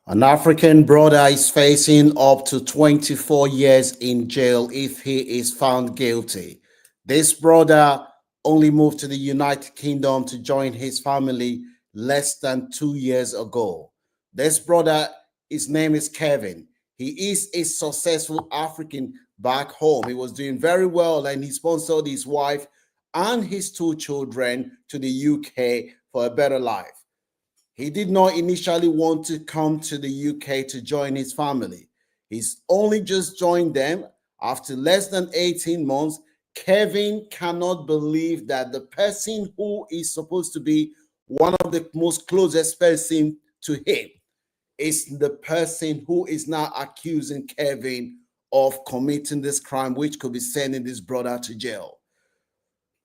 An African brother is facing up to 24 years in jail if he is found guilty. This brother only moved to the United Kingdom to join his family less than 2 years ago. This brother, his name is Kevin. He is a successful African back home. He was doing very well and he sponsored his wife and his two children to the UK for a better life. He did not initially want to come to the UK to join his family. He's only just joined them after less than 18 months. Kevin cannot believe that the person who is supposed to be one of the most closest person to him is the person who is now accusing Kevin of committing this crime, which could be sending this brother to jail.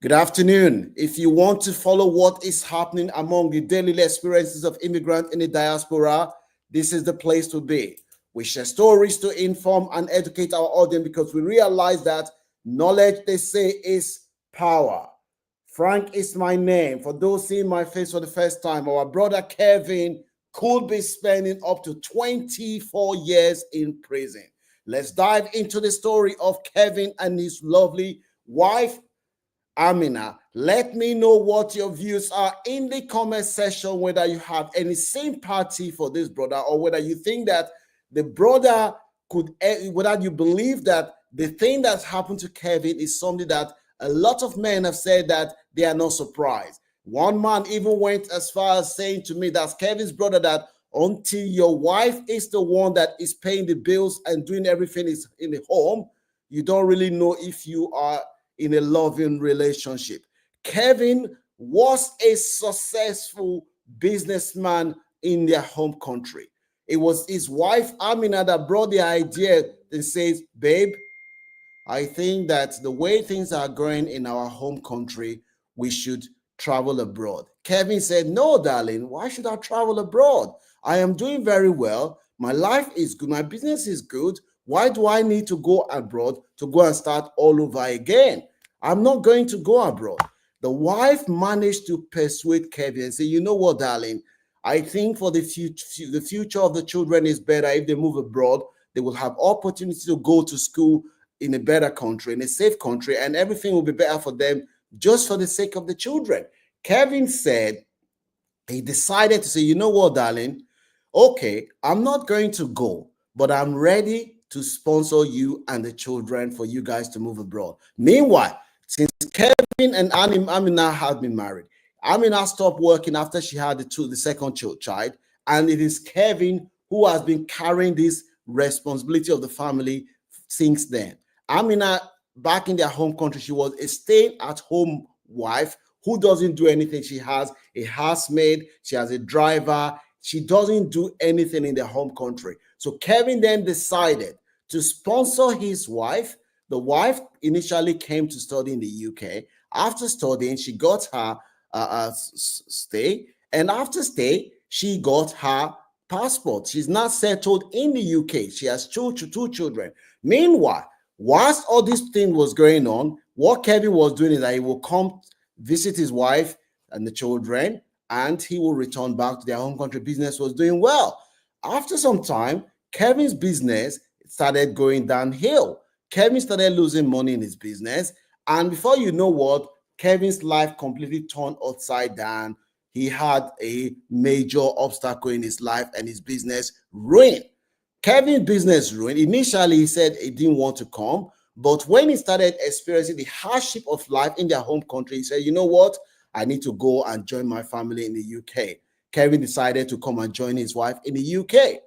Good afternoon. If you want to follow what is happening among the daily experiences of immigrants in the diaspora, this is the place to be. We share stories to inform and educate our audience because we realize that knowledge, they say, is power. Frank is my name. For those seeing my face for the first time, our brother Kevin could be spending up to 24 years in prison. Let's dive into the story of Kevin and his lovely wife, Amina. Let me know what your views are in the comment section, whether you have any sympathy for this brother or whether you think that the brother could, whether you believe that the thing that's happened to Kevin is something that a lot of men have said that they are not surprised. One man even went as far as saying to me, that's Kevin's brother, that until your wife is the one that is paying the bills and doing everything is in the home, you don't really know if you are in a loving relationship. Kevin was a successful businessman in their home country. It was his wife, Amina, that brought the idea and says, babe, I think that the way things are going in our home country, we should travel abroad. Kevin said, no, darling, why should I travel abroad? I am doing very well. My life is good. My business is good. Why do I need to go abroad to go and start all over again? I'm not going to go abroad. The wife managed to persuade Kevin and say, you know what, darling, I think for the future of the children is better if they move abroad. They will have opportunity to go to school in a better country, in a safe country, and everything will be better for them just for the sake of the children. Kevin said he decided to say, you know what, darling, okay, I'm not going to go, but I'm ready to sponsor you and the children for you guys to move abroad. Meanwhile, since Kevin and Amina have been married, Amina stopped working after she had the second child, and it is Kevin who has been carrying this responsibility of the family since then. Amina, back in their home country, she was a stay-at-home wife who doesn't do anything. She has a housemaid, she has a driver. She doesn't do anything in their home country. So Kevin then decided to sponsor his wife. The wife initially came to study in the UK. After studying, she got her stay, and after stay, she got her passport. She's not settled in the UK. She has two children. Meanwhile, whilst all this thing was going on, what Kevin was doing is that he will come visit his wife and the children, and he will return back to their home country. Business was doing well. After some time, Kevin's business started going downhill. Kevin started losing money in his business, and before you know what, Kevin's life completely turned upside down. He had a major obstacle in his life and his business ruined. Kevin's business ruined. Initially, he said he didn't want to come, but when he started experiencing the hardship of life in their home country, he said, you know what? I need to go and join my family in the UK. Kevin decided to come and join his wife in the UK.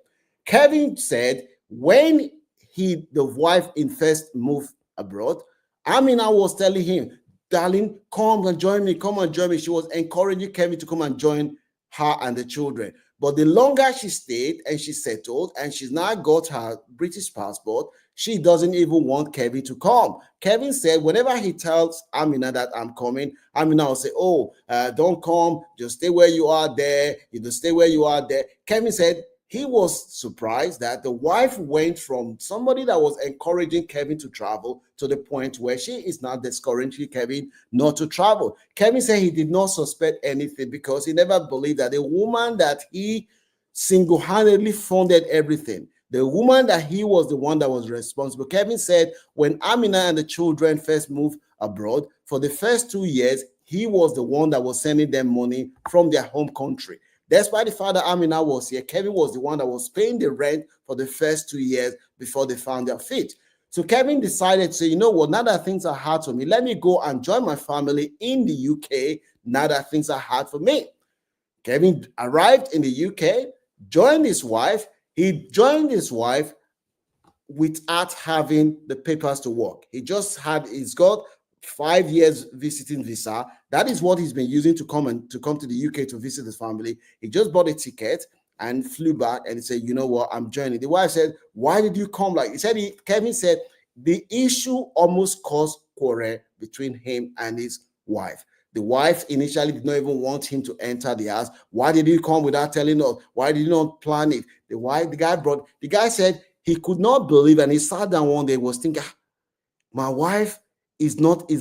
Kevin said when the wife in first moved abroad, Amina was telling him, darling, come and join me, come and join me. She was encouraging Kevin to come and join her and the children. But the longer she stayed and she settled and she's now got her British passport, she doesn't even want Kevin to come. Kevin said whenever he tells Amina that I'm coming, Amina will say, oh, don't come, just stay where you are there. You just stay where you are there. Kevin said he was surprised that the wife went from somebody that was encouraging Kevin to travel to the point where she is now discouraging Kevin not to travel. Kevin said he did not suspect anything because he never believed that a woman that he single-handedly funded everything. The woman that he was the one that was responsible. Kevin said when Amina and the children first moved abroad, for the first 2 years, he was the one that was sending them money from their home country. Despite the fact that Amina was here, Kevin was the one that was paying the rent for the first 2 years before they found their feet. So Kevin decided to say, you know what, now that things are hard for me, let me go and join my family in the UK now that things are hard for me. Kevin arrived in the UK, joined his wife. He joined his wife without having the papers to work. He's got 5 years visiting visa. That is what he's been using to come to the UK to visit his family. He just bought a ticket and flew back and he said, you know what, I'm joining. The wife said, why did you come? Kevin said the issue almost caused quarrel between him and his wife. The wife initially did not even want him to enter the house. Why did you come without telling us? Why did you not plan it? The guy said he could not believe, and he sat down one day, was thinking, my wife is not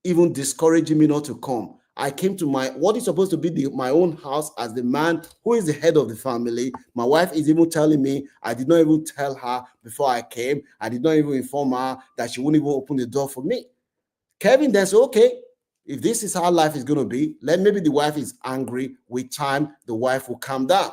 even discouraging me not to come. I came to what is supposed to be my own house as the man who is the head of the family. My wife is even telling me I did not even tell her before I came. I did not even inform her that she wouldn't even open the door for me. Kevin then said, okay, if this is how life is going to be, maybe the wife is angry. With time, the wife will calm down.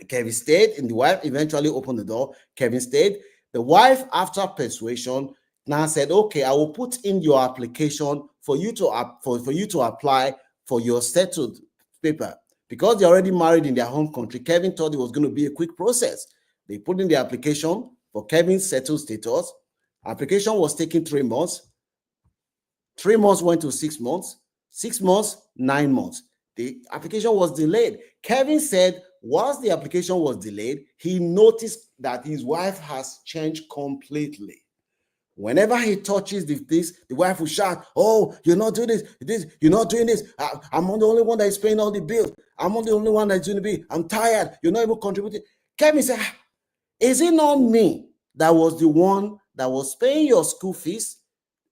Kevin stayed, and the wife eventually opened the door. Kevin stayed. The wife, after persuasion, now said, okay, I will put in your application for you to apply for your settled paper. Because they're already married in their home country, Kevin thought it was going to be a quick process. They put in the application for Kevin's settled status. Application was taking 3 months. 3 months went to 6 months. 6 months, 9 months. The application was delayed. Kevin said, whilst the application was delayed, he noticed that his wife has changed completely. Whenever he touches this, the wife will shout, oh, you're not doing this, you're not doing this. I'm the only one that is paying all the bills. I'm not the only one that's doing the bill. I'm tired. You're not even contributing. Kevin said, is it not me that was the one that was paying your school fees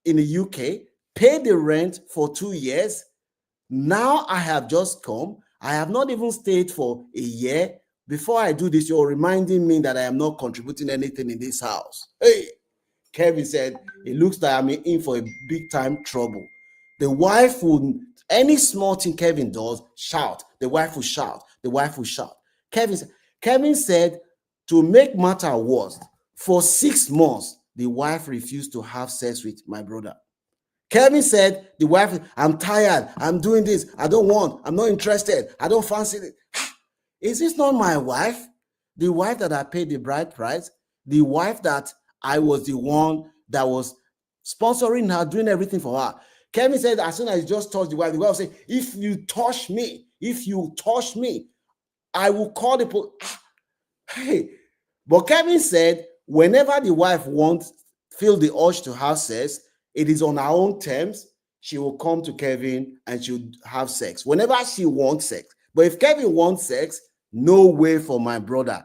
in the UK, paid the rent for 2 years? Now I have just come. I have not even stayed for a year. Before I do this, you're reminding me that I am not contributing anything in this house. Hey, Kevin said, it looks like I'm in for a big time trouble. The wife would, any small thing Kevin does, shout. The wife will shout. The wife will shout. Kevin said, to make matter worse, for 6 months, the wife refused to have sex with my brother. Kevin said, the wife, I'm tired. I'm doing this. I don't want. I'm not interested. I don't fancy it. Is this not my wife? The wife that I paid the bride price? The wife that I was the one that was sponsoring her, doing everything for her. Kevin said, as soon as he just touched the wife will say, if you touch me, I will call the police. Hey, but Kevin said, whenever the wife feel the urge to have sex, it is on her own terms. She will come to Kevin and she'll have sex whenever she wants sex. But if Kevin wants sex, no way for my brother.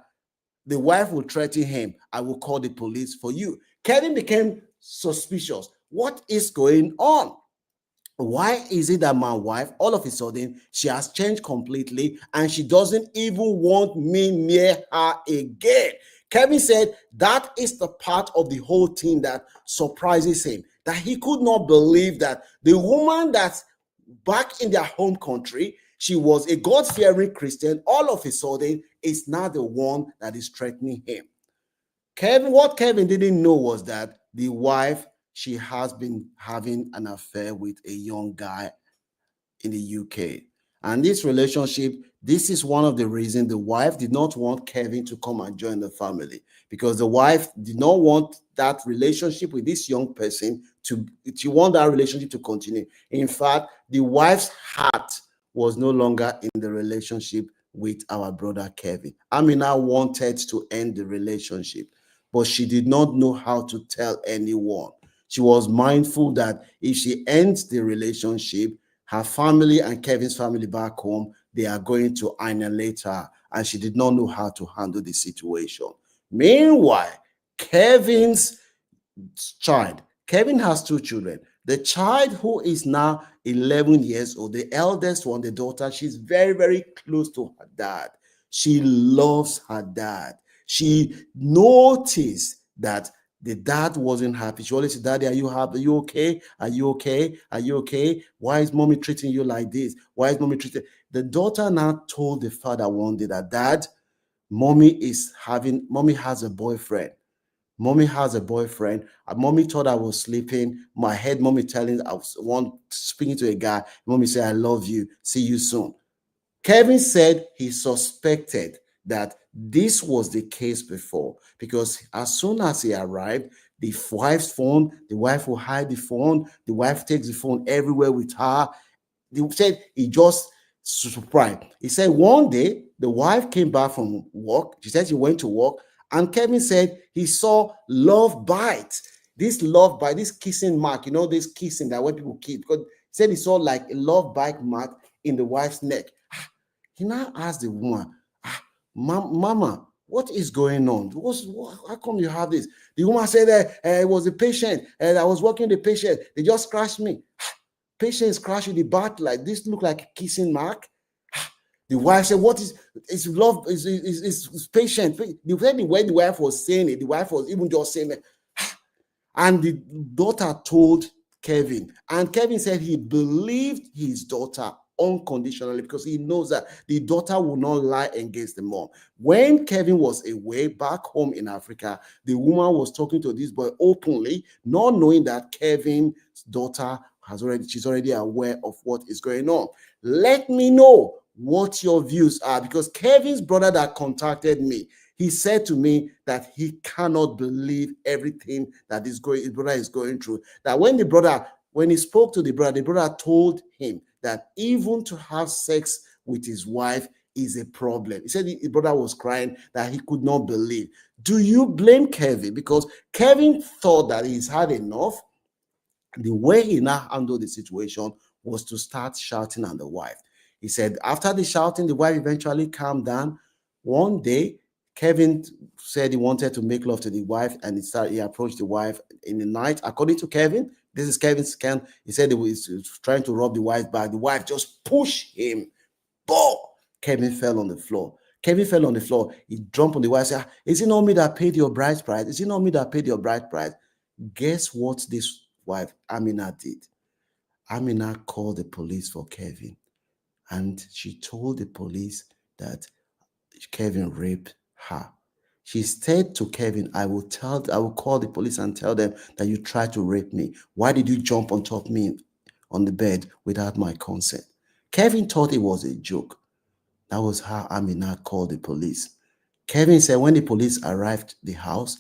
The wife will threaten him. I will call the police for you. Kevin became suspicious. What is going on? Why is it that my wife, all of a sudden, she has changed completely and she doesn't even want me near her again? Kevin said that is the part of the whole thing that surprises him, that he could not believe that the woman that's back in their home country, she was a God-fearing Christian, all of a sudden is now the one that is threatening him. What Kevin didn't know was that the wife, she has been having an affair with a young guy in the UK. And this relationship, this is one of the reasons the wife did not want Kevin to come and join the family, because the wife did not want that relationship with this young person she want that relationship to continue. In fact, the wife's heart was no longer in the relationship with our brother Kevin. Amina wanted to end the relationship, but she did not know how to tell anyone. She was mindful that if she ends the relationship, her family and Kevin's family back home, they are going to annihilate her, and she did not know how to handle the situation. Meanwhile, Kevin's child, Kevin has 2 children. The child who is now 11 years old, the eldest one, the daughter, she's very, very close to her dad. She loves her dad. She noticed that the dad wasn't happy. She always said, Daddy, are you happy? Are you okay? Are you okay? Are you okay? Why is mommy treating you like this? Why is mommy treating? The daughter now told the father one day that, Dad, mommy has a boyfriend. Mommy has a boyfriend. Mommy thought I was sleeping. My head, mommy telling I was one speaking to a guy. Mommy said, I love you. See you soon. Kevin said he suspected that this was the case before because as soon as he arrived, the wife's phone, the wife will hide the phone, the wife takes the phone everywhere with her. He said he just surprised. He said one day the wife came back from work. She said she went to work, and Kevin said he saw love bite. This love bite, this kissing mark, this kissing that when people kiss, because he said he saw like a love bite mark in the wife's neck. He now asked the woman, Mama, what is going on? How come you have this? The woman said that it was a patient, and I was working the patient. They just scratched me. Patient scratched the back like this, look like a kissing mark. The wife said, "What is love? Is patient?" When the wife was saying it, the wife was even just saying it, and the daughter told Kevin, and Kevin said he believed his daughter unconditionally because he knows that the daughter will not lie against the mom. When Kevin was away back home in Africa, the woman was talking to this boy openly, not knowing that Kevin's daughter she's already aware of what is going on. Let me know what your views are, because Kevin's brother that contacted me, he said to me that he cannot believe everything that his brother is going through. That when he spoke to the brother told him that even to have sex with his wife is a problem. He said his brother was crying that he could not believe. Do you blame Kevin? Because Kevin thought that he's had enough. The way he now handled the situation was to start shouting at the wife. He said after the shouting, the wife eventually calmed down. One day, Kevin said he wanted to make love to the wife, and he approached the wife in the night. According to Kevin, this is Kevin's scan. He said he was trying to rub the wife back. The wife just pushed him. Boom! Kevin fell on the floor. Kevin fell on the floor. He jumped on the wife and said, is it not me that paid your bride price? Is it not me that paid your bride price? Guess what this wife, Amina, did? Amina called the police for Kevin, and she told the police that Kevin raped her. She said to Kevin, I will call the police and tell them that you tried to rape me. Why did you jump on top of me on the bed without my consent? Kevin thought it was a joke. That was how Amina called the police. Kevin said when the police arrived at the house,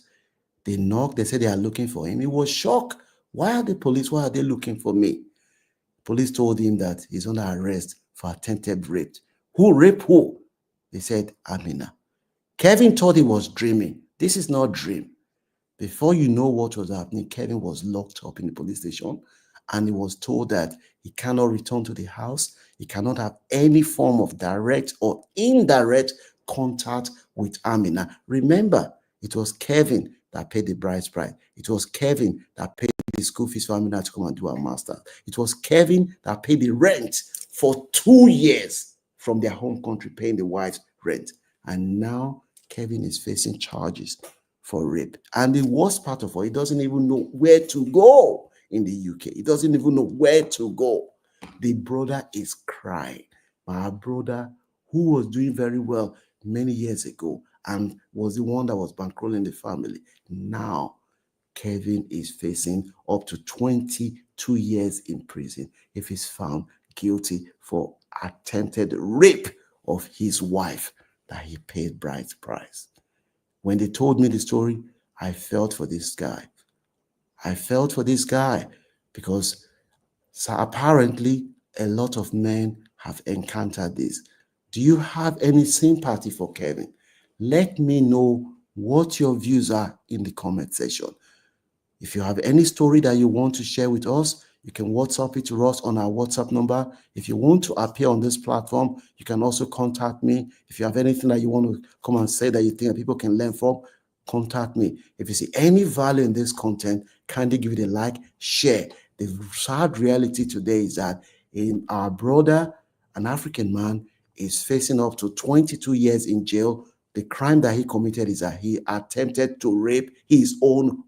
they knocked, they said they are looking for him. He was shocked. Why are they looking for me? Police told him that he's under arrest for attempted rape. Who raped who? They said Amina. Kevin thought he was dreaming. This is not dream. Before you know what was happening, Kevin was locked up in the police station, and he was told that he cannot return to the house. He cannot have any form of direct or indirect contact with Amina. Remember, it was Kevin that paid the bride's price. It was Kevin that paid the school fees for Amina to come and do her master's. It was Kevin that paid the rent for 2 years from their home country, paying the wife's rent. And now Kevin is facing charges for rape. And the worst part of all, he doesn't even know where to go in the UK. He doesn't even know where to go. The brother is crying. My brother, who was doing very well many years ago and was the one that was bankrolling the family, now Kevin is facing up to 22 years in prison if he's found guilty for attempted rape of his wife that he paid bride's price. When they told me the story, I felt for this guy. I felt for this guy because apparently a lot of men have encountered this. Do you have any sympathy for Kevin? Let me know what your views are in the comment section. If you have any story that you want to share with us, you can WhatsApp it to us on our WhatsApp number. If you want to appear on this platform, you can also contact me. If you have anything that you want to come and say that you think that people can learn from, contact me. If you see any value in this content, kindly give it a like, share. The sad reality today is that in our brother, an African man, is facing up to 22 years in jail. The crime that he committed is that he attempted to rape his own